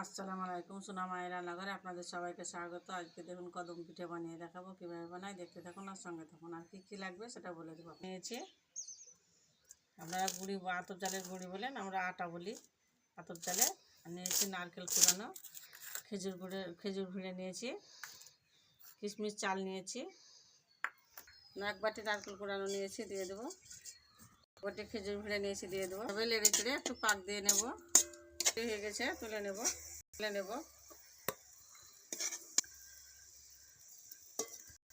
আসসালামু আলাইকুম সোনা মায়ের রান্নাঘরে আপনাদের সবাইকে স্বাগত। আজকে দেখুন কদম পিঠে বানিয়ে দেখাবো কীভাবে বানাই, দেখতে থাকুন আর সঙ্গে থাকুন। আর কী লাগবে সেটা বলে দেবো। নিয়েছি, আপনারা গুঁড়ি বা আতপ চালের গুঁড়ি বলেন, আমরা আটা বলি আতপ চালে। আর নিয়েছি নারকেল কুড়ানো, খেজুর ভিড়ে নিয়েছি, কিশমিশ চাল নিয়েছি, 1 বাটি নারকেল কুড়ানো নিয়েছি, দিয়ে দেবো। 1 বাটি খেজুর ভিড়ে নিয়েছি, দিয়ে দেবো। তবে লেড়ে চেড়ে একটু পাক দিয়ে নেব। হয়ে গেছে, তুলে নেব।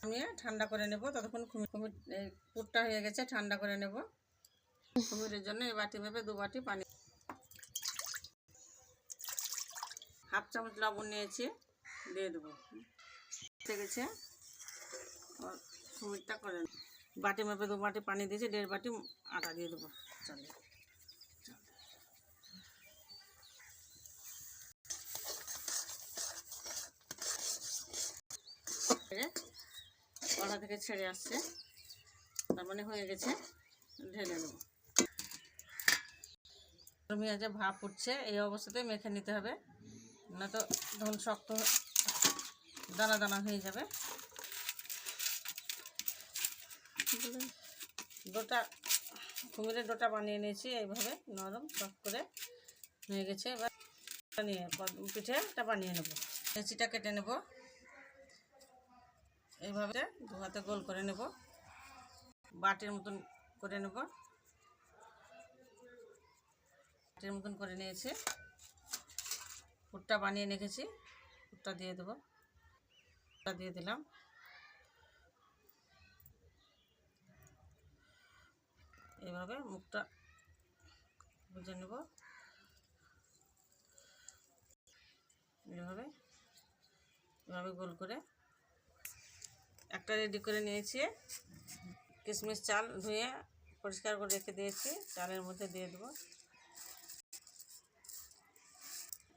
আমি ঠান্ডা করে নেব। ততক্ষণ পুরটা হয়ে গেছে, ঠান্ডা করে নেব। কুমিরের জন্য এই বাটি মেপে 2 বাটি পানি, 1/2 চামচ লবণ নিয়েছি, দিয়ে দেবো। হয়ে গেছে, কুমিরটা করে বাটি মেপে 2 বাটি পানি দিয়েছি, 1.5 বাটি আটা দিয়ে দেবো। চলে কড়া থেকে ছেড়ে আসছে, তার মানে হয়ে গেছে। ঢেলে নেব। পেঁয়াজে ভাপ উঠছে, এই অবস্থাতে মেখে নিতে হবে, না তো ধন শক্ত দানা দানা হয়ে যাবে। ডোটা কুমিরের ডোটা বানিয়ে নিয়েছি, এইভাবে নরম সফট করে হয়ে গেছে। এবার নিয়ে পিঠেটা বানিয়ে নেব। লেচিটা কেটে নেব, এইভাবে 2 হাতে গোল করে নেব, বাটির মতন করে নেব। বাটির মতন করে নিয়েছি, পুরটা বানিয়ে রেখেছি, পুরটা দিয়ে দেবো। পুরটা দিয়ে দিলাম। এইভাবে মুখটা বুঝে নেব, এভাবে গোল করে। একটা রেডি করে নিয়েছি, কিশমিশ চাল ধুয়ে পরিষ্কার করে রেখে দিয়েছি, চালের মধ্যে দিয়ে দেবো।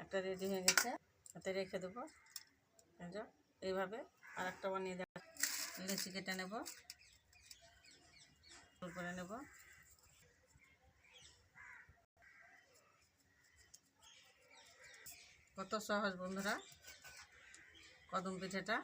একটা রেডি হয়ে গেছে, হাতে রেখে দেবো। এইভাবে আর একটা বানিয়ে দেবো। লেচি কেটে নেব, গোল করে নেব। কত সহজ বন্ধুরা কদম পিঠেটা।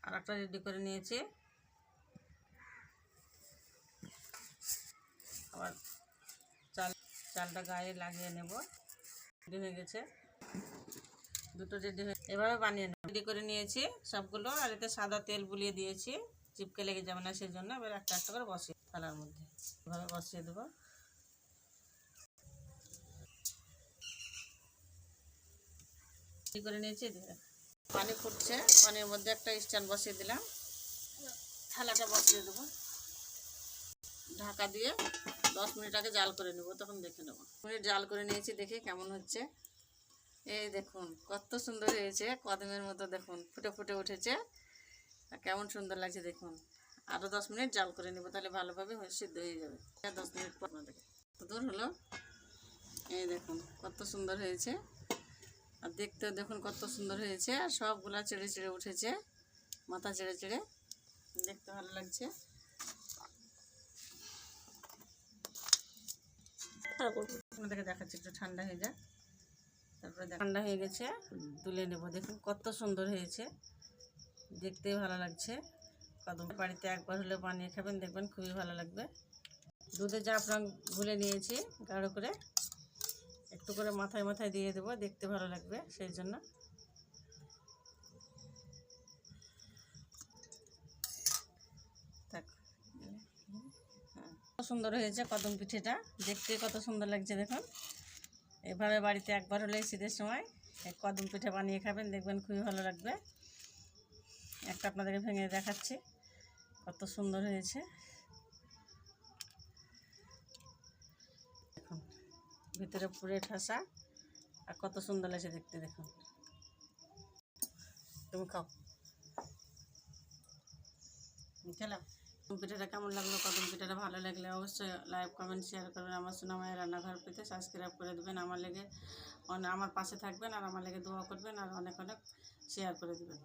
আর একটা রেডি করে নিয়েছি, আবার চালটা গায়ে লাগিয়ে নেব। রেডি হয়ে গেছে, দুটো রেডি হয়ে এভাবে বানিয়ে নেব। রেডি করে নিয়েছি সবগুলো, আর এতে সাদা তেল বুলিয়ে দিয়েছি, চিপকে লেগে যাবে না সেই জন্য। এবার একটা একটা করে বসিয়ে থালার মধ্যে এভাবে বসিয়ে দেবো। রেডি করে নিয়েছি, পানি ফুটছে, পানির মধ্যে একটা স্ট্যান্ড বসিয়ে দিলাম, থালাটা বসিয়ে দেবো। ঢাকা দিয়ে 10 মিনিট আগে জাল করে নেব, তখন দেখে নেব। মিনিট জাল করে নিয়েছি, দেখে কেমন হচ্ছে। এই দেখুন কত সুন্দর হয়েছে, কদমের মতো দেখুন ফুটে ফুটে উঠেছে, কেমন সুন্দর লাগছে দেখুন। আরও 10 মিনিট জাল করে নেব, তাহলে ভালোভাবে সিদ্ধ হয়ে যাবে। 10 মিনিট পর কত দূর হলো, এই দেখুন কত সুন্দর হয়েছে। আর দেখতে দেখুন কত সুন্দর হয়েছে, আর সবগুলা চেড়ে চেড়ে উঠেছে, মাথা চেড়ে চেড়ে, দেখতে ভালো লাগছে। আপনাদেরকে দেখাচ্ছি, একটু ঠান্ডা হয়ে যায়, তারপরে ঠান্ডা হয়ে গেছে, তুলে নেব। দেখুন কত সুন্দর হয়েছে, দেখতে ভালো লাগছে। কদম বাড়িতে একবার হলে বানিয়ে খাবেন, দেখবেন খুবই ভালো লাগবে। দুধে জাফরান গুলে নিয়েছি গাঢ় করে, একটু করে মাথায় মাথায় দিয়ে দেবো, দেখতে ভালো লাগবে সেই জন্য। কত সুন্দর হয়েছে কদম পিঠেটা, দেখতে কত সুন্দর লাগছে দেখুন। এভাবে বাড়িতে একবার হলে শীতের সময় কদম পিঠে বানিয়ে খাবেন, দেখবেন খুবই ভালো লাগবে। একটা আপনাদেরকে ভেঙে দেখাচ্ছি, কত সুন্দর হয়েছে দেখুন, ভিতরে পুরে ঠাসা, আর কত সুন্দর লাগছে দেখতে দেখুন। তুমি খাও, খেলাম। পিঠাটা কেমন লাগলো, কদম পিঠাটা ভালো লাগলে অবশ্যই লাইক কমেন্ট শেয়ার করবেন। আমার সোনামায়ের রান্নাঘর পেতে সাবস্ক্রাইব করে দেবেন। আমার পাশে থাকবেন আর আমার লেগে দোয়া করবেন আর অনেক অনেক শেয়ার করে দেবেন।